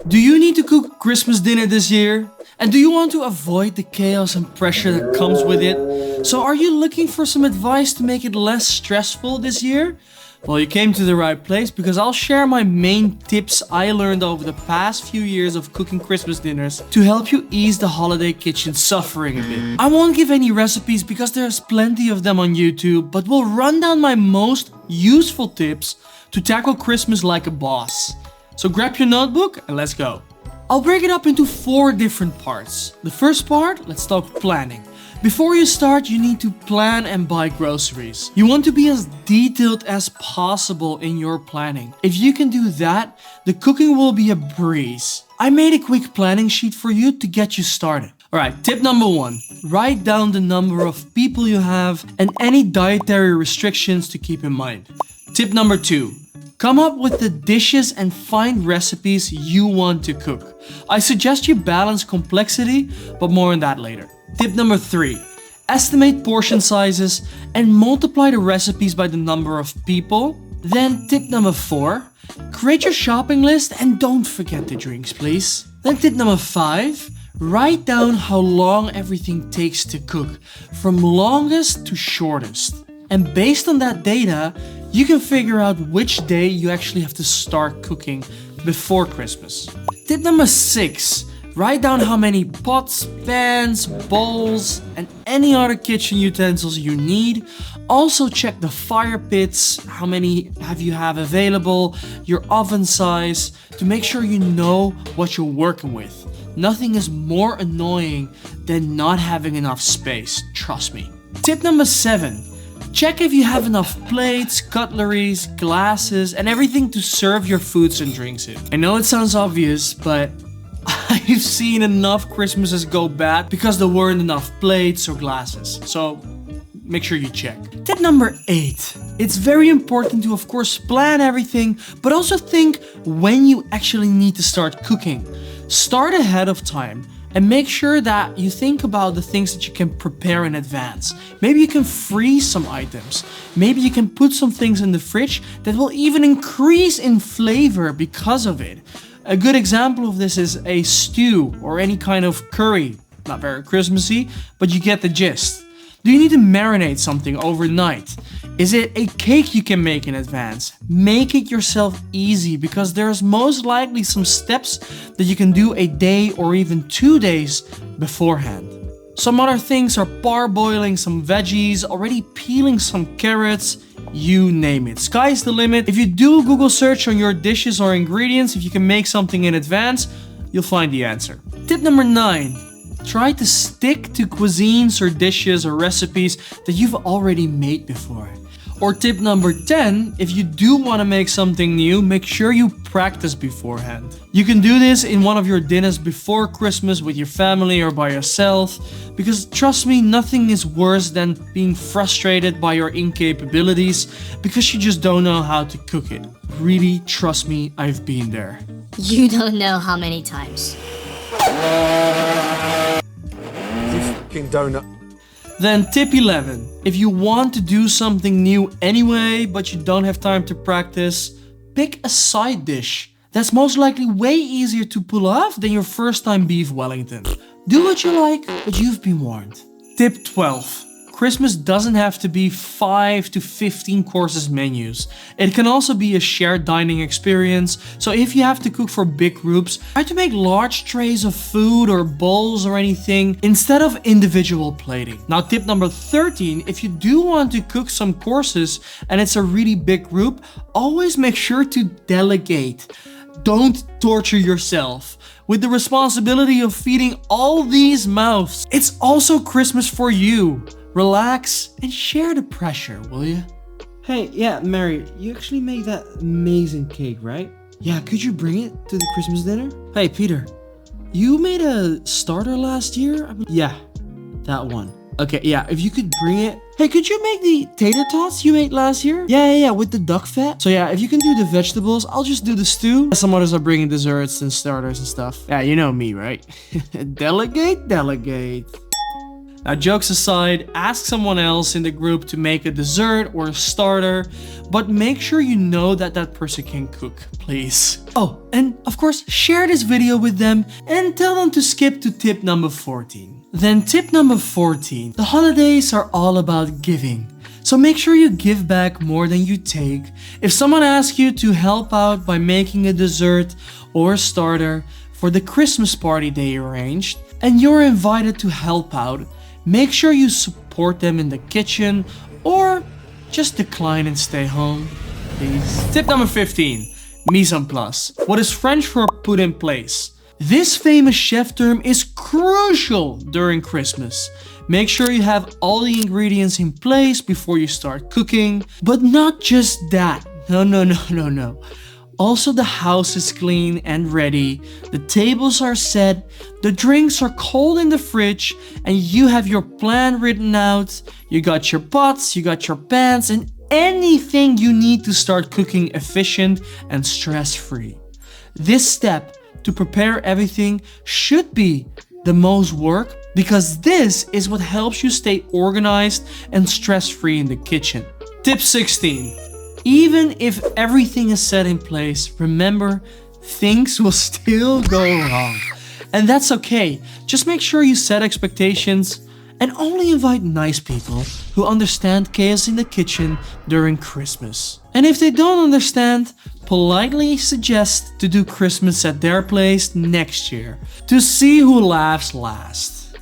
Do you need to cook Christmas dinner this year? And do you want to avoid the chaos and pressure that comes with it? So are you looking for some advice to make it less stressful this year? Well, you came to the right place because I'll share my main tips I learned over the past few years of cooking Christmas dinners to help you ease the holiday kitchen suffering a bit. I won't give any recipes because there's plenty of them on YouTube, but we'll run down my most useful tips to tackle Christmas like a boss. So grab your notebook and let's go. I'll break it up into 4 different parts. The first part, let's talk planning. Before you start, you need to plan and buy groceries. You want to be as detailed as possible in your planning. If you can do that, the cooking will be a breeze. I made a quick planning sheet for you to get you started. Alright, tip number 1. Write down the number of people you have and any dietary restrictions to keep in mind. Tip number 2. Come up with the dishes and find recipes you want to cook. I suggest you balance complexity, but more on that later. Tip number 3. Estimate portion sizes and multiply the recipes by the number of people. Then tip number 4. Create your shopping list and don't forget the drinks, please. Then tip number 5. Write down how long everything takes to cook, from longest to shortest. And based on that data, you can figure out which day you actually have to start cooking before Christmas. Tip number 6. Write down how many pots, pans, bowls, and any other kitchen utensils you need. Also check the fire pits, how many you have available, your oven size, to make sure you know what you're working with. Nothing is more annoying than not having enough space, trust me. Tip number 7. Check if you have enough plates, cutleries, glasses, and everything to serve your foods and drinks in. I know it sounds obvious, but I've seen enough Christmases go bad because there weren't enough plates or glasses. So make sure you check. Tip number 8. It's very important to, of course, plan everything, but also think when you actually need to start cooking. Start ahead of time. And make sure that you think about the things that you can prepare in advance. Maybe you can freeze some items. Maybe you can put some things in the fridge that will even increase in flavor because of it. A good example of this is a stew or any kind of curry. Not very Christmassy, but you get the gist. Do you need to marinate something overnight? Is it a cake you can make in advance? Make it yourself easy because there's most likely some steps that you can do a day or even 2 days beforehand. Some other things are parboiling some veggies, already peeling some carrots, you name it. Sky's the limit. If you do a Google search on your dishes or ingredients, if you can make something in advance, you'll find the answer. Tip number 9. Try to stick to cuisines or dishes or recipes that you've already made before. Or tip number 10, if you do want to make something new, make sure you practice beforehand. You can do this in one of your dinners before Christmas with your family or by yourself, because trust me, nothing is worse than being frustrated by your incapabilities because you just don't know how to cook it. Really, trust me, I've been there. You don't know how many times. You fucking donut. Then tip 11. If you want to do something new anyway, but you don't have time to practice, pick a side dish. That's most likely way easier to pull off than your first time beef Wellington. Do what you like, but you've been warned. Tip 12. Christmas doesn't have to be 5 to 15 courses menus. It can also be a shared dining experience. So if you have to cook for big groups, try to make large trays of food or bowls or anything instead of individual plating. Now tip number 13, if you do want to cook some courses and it's a really big group, always make sure to delegate. Don't torture yourself with the responsibility of feeding all these mouths. It's also Christmas for you. Relax and share the pressure, will you? Hey, yeah, Mary, you actually made that amazing cake, right? Yeah, could you bring it to the Christmas dinner? Hey, Peter, you made a starter last year? Yeah, that one. Okay, yeah, if you could bring it. Hey, could you make the tater tots you made last year? Yeah, with the duck fat. So yeah, if you can do the vegetables, I'll just do the stew. Some others are bringing desserts and starters and stuff. Yeah, you know me, right? Delegate. Now, jokes aside, ask someone else in the group to make a dessert or a starter, but make sure you know that that person can cook, please. Oh, and of course, share this video with them and tell them to skip to tip number 14. Then tip number 14. The holidays are all about giving. So make sure you give back more than you take. If someone asks you to help out by making a dessert or a starter for the Christmas party they arranged, and you're invited to help out, make sure you support them in the kitchen or just decline and stay home, please. Tip number 15. Mise en place. What is French for put in place? This famous chef term is crucial during Christmas. Make sure you have all the ingredients in place before you start cooking. But not just that. No. Also, the house is clean and ready, the tables are set, the drinks are cold in the fridge, and you have your plan written out. You got your pots, you got your pans, and anything you need to start cooking efficient and stress-free. This step to prepare everything should be the most work because this is what helps you stay organized and stress-free in the kitchen. Tip 16. Even if everything is set in place, remember, things will still go wrong. And that's okay. Just make sure you set expectations and only invite nice people who understand chaos in the kitchen during Christmas. And if they don't understand, politely suggest to do Christmas at their place next year to see who laughs last.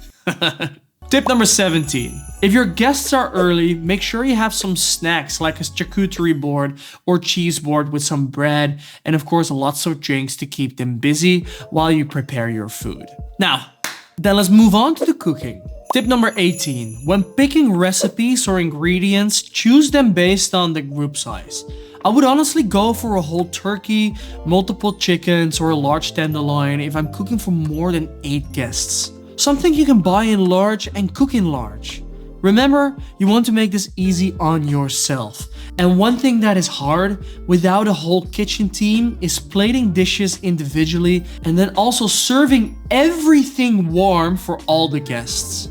Tip number 17. If your guests are early, make sure you have some snacks like a charcuterie board or cheese board with some bread and of course lots of drinks to keep them busy while you prepare your food. Now, then let's move on to the cooking. Tip number 18. When picking recipes or ingredients, choose them based on the group size. I would honestly go for a whole turkey, multiple chickens, or a large tenderloin if I'm cooking for more than 8 guests. Something you can buy in large and cook in large. Remember, you want to make this easy on yourself. And one thing that is hard without a whole kitchen team is plating dishes individually and then also serving everything warm for all the guests.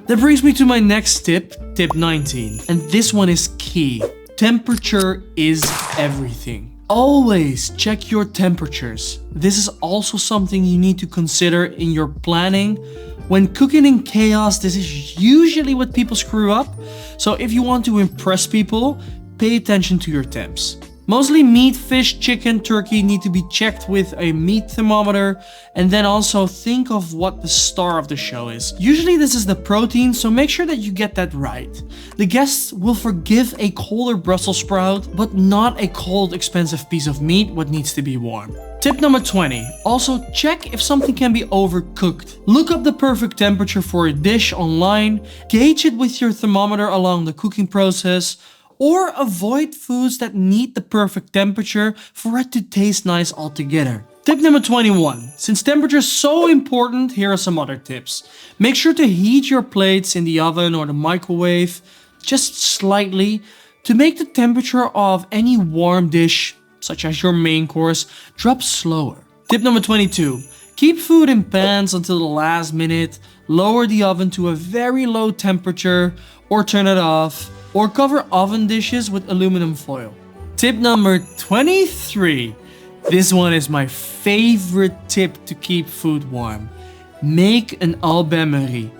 That brings me to my next tip, tip 19. And this one is key. Temperature is everything. Always check your temperatures. This is also something you need to consider in your planning. When cooking in chaos, this is usually what people screw up. So if you want to impress people, pay attention to your temps. Mostly meat, fish, chicken, turkey need to be checked with a meat thermometer, and then also think of what the star of the show is. Usually this is the protein, so make sure that you get that right. The guests will forgive a colder Brussels sprout, but not a cold expensive piece of meat what needs to be warm. Tip number 20. Also check if something can be overcooked. Look up the perfect temperature for a dish online, gauge it with your thermometer along the cooking process, or avoid foods that need the perfect temperature for it to taste nice altogether. Tip number 21. Since temperature is so important, here are some other tips. Make sure to heat your plates in the oven or the microwave just slightly to make the temperature of any warm dish, such as your main course, drop slower. Tip number 22. Keep food in pans until the last minute, lower the oven to a very low temperature or turn it off, or cover oven dishes with aluminum foil. Tip number 23. This one is my favorite tip to keep food warm. Make an au bain-marie,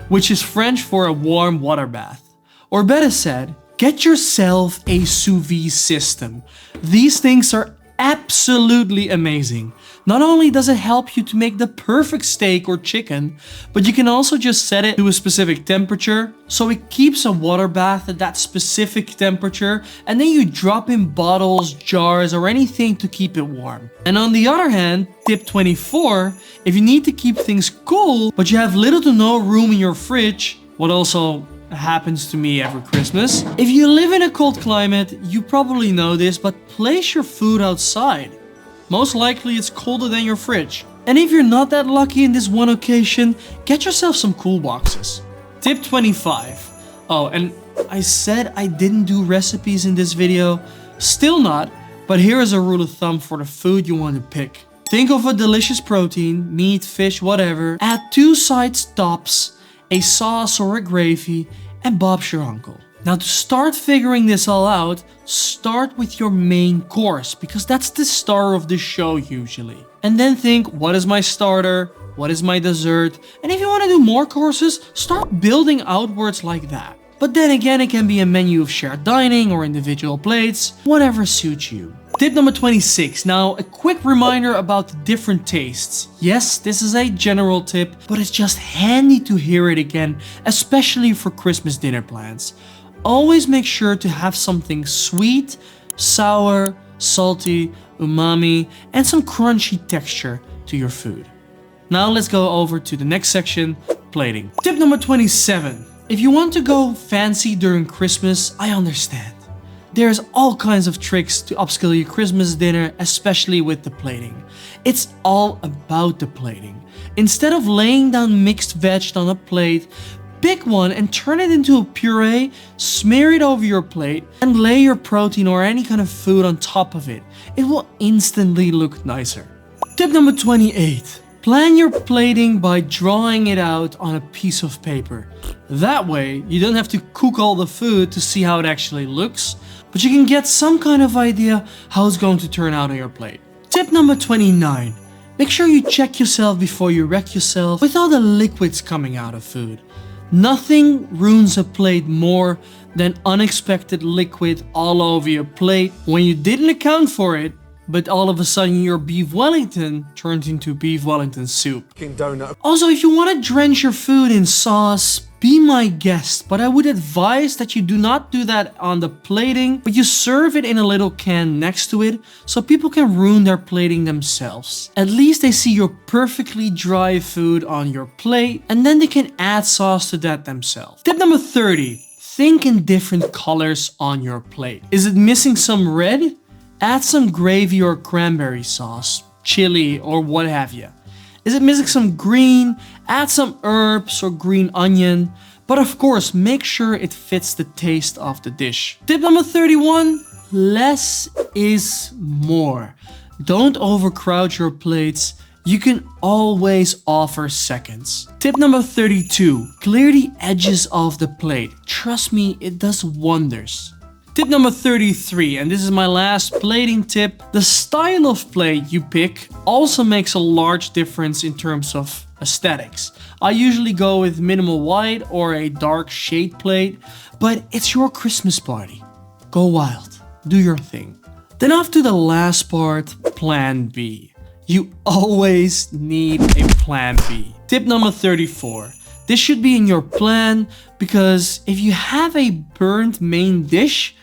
which is French for a warm water bath. Or better said, get yourself a sous vide system. These things are absolutely amazing. Not only does it help you to make the perfect steak or chicken, but you can also just set it to a specific temperature, so it keeps a water bath at that specific temperature, and then you drop in bottles, jars, or anything to keep it warm. And on the other hand, tip 24, if you need to keep things cool, but you have little to no room in your fridge, what also happens to me every Christmas. If you live in a cold climate, you probably know this, but place your food outside. Most likely it's colder than your fridge. And if you're not that lucky in this one occasion, get yourself some cool boxes. Tip 25. Oh, and I said I didn't do recipes in this video. Still not, but here is a rule of thumb for the food you want to pick. Think of a delicious protein, meat, fish, whatever. Add 2 sides tops a sauce or a gravy, and Bob's your uncle. Now to start figuring this all out, start with your main course because that's the star of the show usually. And then think, what is my starter? What is my dessert? And if you want to do more courses, start building outwards like that. But then again, it can be a menu of shared dining or individual plates, whatever suits you. Tip number 26. Now, a quick reminder about the different tastes. Yes, this is a general tip, but it's just handy to hear it again, especially for Christmas dinner plans. Always make sure to have something sweet, sour, salty, umami, and some crunchy texture to your food. Now let's go over to the next section, plating. Tip number 27. If you want to go fancy during Christmas, I understand. There's all kinds of tricks to upscale your Christmas dinner, especially with the plating. It's all about the plating. Instead of laying down mixed veg on a plate, pick one and turn it into a puree, smear it over your plate, and lay your protein or any kind of food on top of it. It will instantly look nicer. Tip number 28. Plan your plating by drawing it out on a piece of paper. That way, you don't have to cook all the food to see how it actually looks, but you can get some kind of idea how it's going to turn out on your plate. Tip number 29. Make sure you check yourself before you wreck yourself with all the liquids coming out of food. Nothing ruins a plate more than unexpected liquid all over your plate when you didn't account for it, but all of a sudden your beef Wellington turns into beef Wellington soup. King Donut. Also, if you want to drench your food in sauce, be my guest, but I would advise that you do not do that on the plating, but you serve it in a little can next to it so people can ruin their plating themselves. At least they see your perfectly dry food on your plate and then they can add sauce to that themselves. Tip number 30. Think in different colors on your plate. Is it missing some red? Add some gravy or cranberry sauce, chili, or what have you. Is it missing some green? Add some herbs or green onion. But of course, make sure it fits the taste of the dish. Tip number 31. Less is more. Don't overcrowd your plates. You can always offer seconds. Tip number 32. Clear the edges of the plate. Trust me, it does wonders. Tip number 33, and this is my last plating tip. The style of plate you pick also makes a large difference in terms of aesthetics. I usually go with minimal white or a dark shade plate, but it's your Christmas party. Go wild, do your thing. Then off to the last part, plan B. You always need a plan B. Tip number 34. This should be in your plan because if you have a burnt main dish,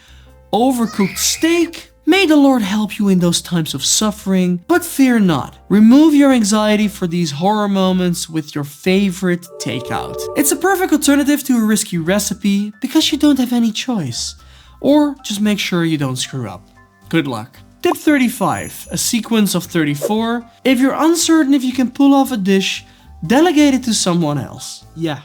overcooked steak, may the Lord help you in those times of suffering, but fear not. Remove your anxiety for these horror moments with your favorite takeout. It's a perfect alternative to a risky recipe because you don't have any choice. Or just make sure you don't screw up. Good luck. Tip 35, a sequence of 34. If you're uncertain if you can pull off a dish, delegate it to someone else. Yeah,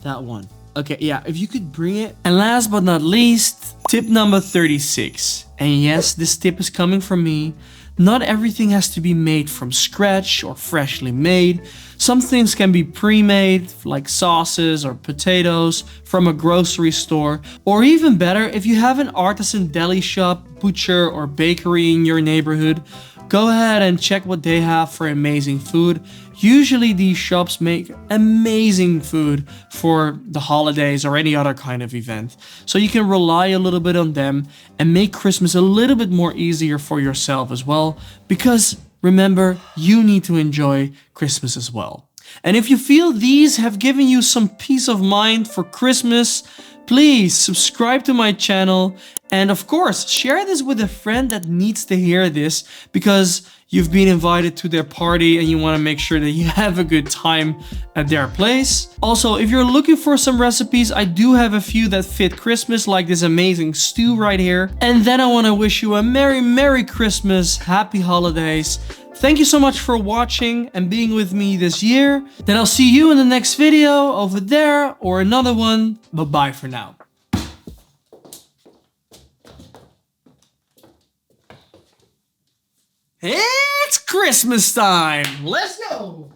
that one. Okay, yeah, if you could bring it. And last but not least, tip number 36. And yes, this tip is coming from me. Not everything has to be made from scratch or freshly made. Some things can be pre-made, like sauces or potatoes from a grocery store. Or even better, if you have an artisan deli shop, butcher, or bakery in your neighborhood, go ahead and check what they have for amazing food. Usually these shops make amazing food for the holidays or any other kind of event. So you can rely a little bit on them and make Christmas a little bit more easier for yourself as well. Because remember, you need to enjoy Christmas as well. And if you feel these have given you some peace of mind for Christmas, please subscribe to my channel. And of course, share this with a friend that needs to hear this because you've been invited to their party and you want to make sure that you have a good time at their place. Also, if you're looking for some recipes, I do have a few that fit Christmas, like this amazing stew right here. And then I want to wish you a Merry Christmas, Happy Holidays. Thank you so much for watching and being with me this year. Then I'll see you in the next video over there or another one. Bye-bye for now. It's Christmas time. Let's go.